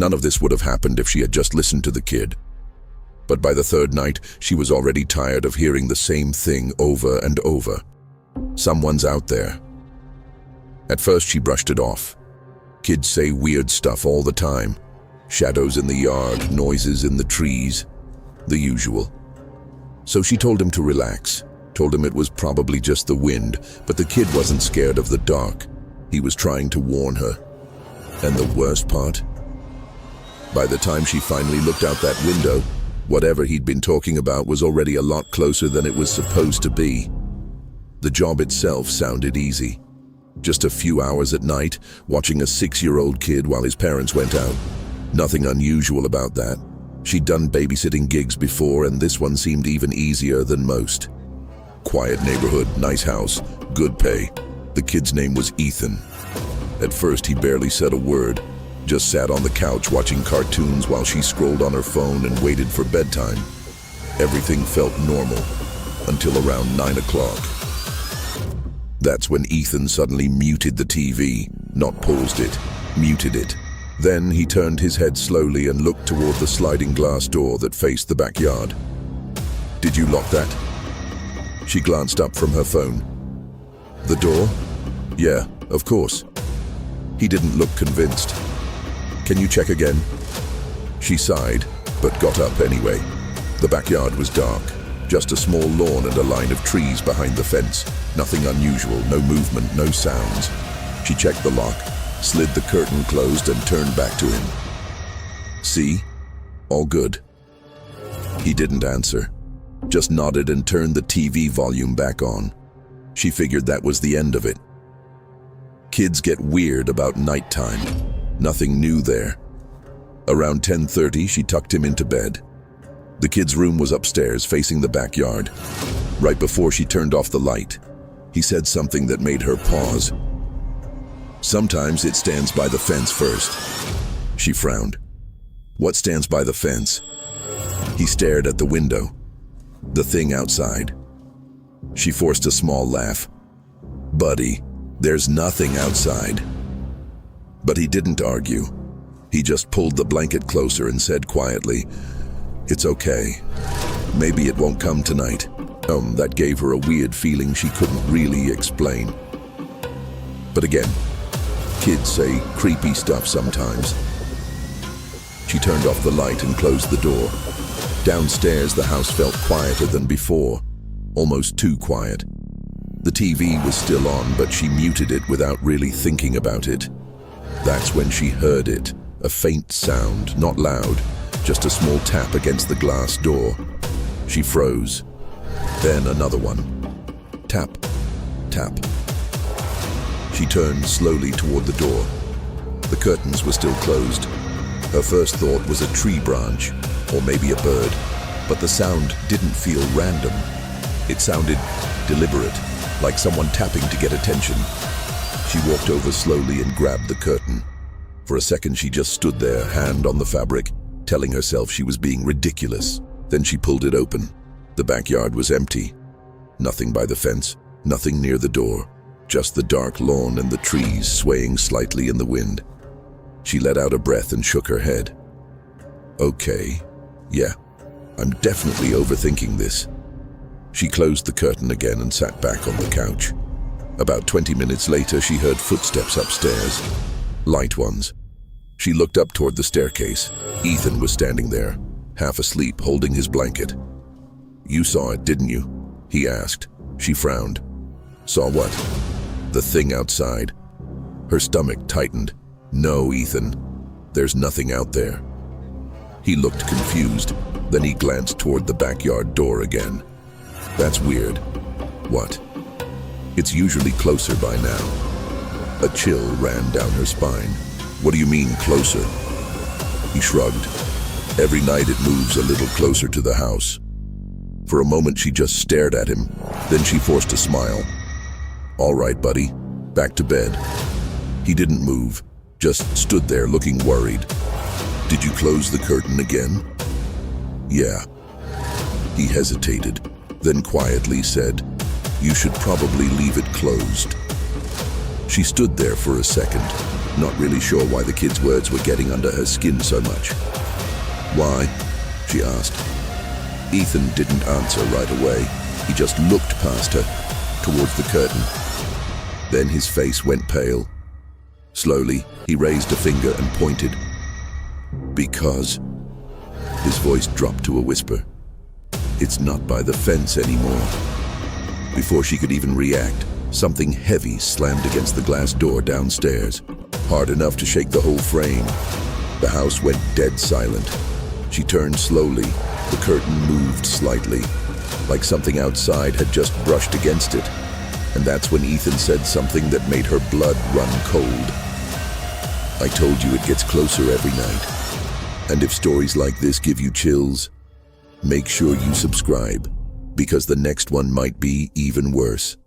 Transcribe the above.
None of this would have happened if she had just listened to the kid. But by the third night, she was already tired of hearing the same thing over and over. Someone's out there. At first, she brushed it off. Kids say weird stuff all the time. Shadows in the yard, noises in the trees, the usual. So she told him to relax, told him it was probably just the wind, but the kid wasn't scared of the dark. He was trying to warn her. And the worst part? By the time she finally looked out that window, whatever he'd been talking about was already a lot closer than it was supposed to be. The job itself sounded easy. Just a few hours at night, watching a 6-year-old kid while his parents went out. Nothing unusual about that. She'd done babysitting gigs before, and this one seemed even easier than most. Quiet neighborhood, nice house, good pay. The kid's name was Ethan. At first, he barely said a word, just sat on the couch watching cartoons while she scrolled on her phone and waited for bedtime. Everything felt normal, until around 9 o'clock. That's when Ethan suddenly muted the TV, not paused it, muted it. Then he turned his head slowly and looked toward the sliding glass door that faced the backyard. "Did you lock that?" She glanced up from her phone. "The door? Yeah, of course." He didn't look convinced. "Can you check again?" She sighed, but got up anyway. The backyard was dark, just a small lawn and a line of trees behind the fence. Nothing unusual, no movement, no sounds. She checked the lock, slid the curtain closed and turned back to him. "See? All good." He didn't answer, just nodded and turned the TV volume back on. She figured that was the end of it. Kids get weird about nighttime. Nothing new there. Around 10:30, she tucked him into bed. The kid's room was upstairs, facing the backyard. Right before she turned off the light, he said something that made her pause. "Sometimes it stands by the fence first." She frowned. "What stands by the fence?" He stared at the window. "The thing outside." She forced a small laugh. "Buddy, there's nothing outside." But he didn't argue. He just pulled the blanket closer and said quietly, "It's okay. Maybe it won't come tonight." That gave her a weird feeling she couldn't really explain. But again, kids say creepy stuff sometimes. She turned off the light and closed the door. Downstairs, the house felt quieter than before, almost too quiet. The TV was still on, but she muted it without really thinking about it. That's when she heard it, a faint sound, not loud, just a small tap against the glass door. She froze. Then another one. Tap, tap. She turned slowly toward the door. The curtains were still closed. Her first thought was a tree branch, or maybe a bird, but the sound didn't feel random. It sounded deliberate, like someone tapping to get attention. She walked over slowly and grabbed the curtain. For a second, she just stood there, hand on the fabric, telling herself she was being ridiculous. Then she pulled it open. The backyard was empty. Nothing by the fence, nothing near the door, just the dark lawn and the trees swaying slightly in the wind. She let out a breath and shook her head. "Okay, yeah, I'm definitely overthinking this." She closed the curtain again and sat back on the couch. About 20 minutes later, she heard footsteps upstairs. Light ones. She looked up toward the staircase. Ethan was standing there, half asleep, holding his blanket. "You saw it, didn't you?" he asked. She frowned. "Saw what?" "The thing outside." Her stomach tightened. "No, Ethan. There's nothing out there." He looked confused. Then he glanced toward the backyard door again. "That's weird." "What?" "It's usually closer by now." A chill ran down her spine. "What do you mean, closer?" He shrugged. "Every night it moves a little closer to the house." For a moment she just stared at him. Then she forced a smile. "All right, buddy. Back to bed." He didn't move, just stood there looking worried. "Did you close the curtain again?" "Yeah." He hesitated, then quietly said, "You should probably leave it closed." She stood there for a second, not really sure why the kid's words were getting under her skin so much. "Why?" she asked. Ethan didn't answer right away. He just looked past her, towards the curtain. Then his face went pale. Slowly, he raised a finger and pointed. "Because..." His voice dropped to a whisper. "It's not by the fence anymore." Before she could even react, something heavy slammed against the glass door downstairs, hard enough to shake the whole frame. The house went dead silent. She turned slowly. The curtain moved slightly, like something outside had just brushed against it. And that's when Ethan said something that made her blood run cold. "I told you it gets closer every night. And if stories like this give you chills, make sure you subscribe, because the next one might be even worse."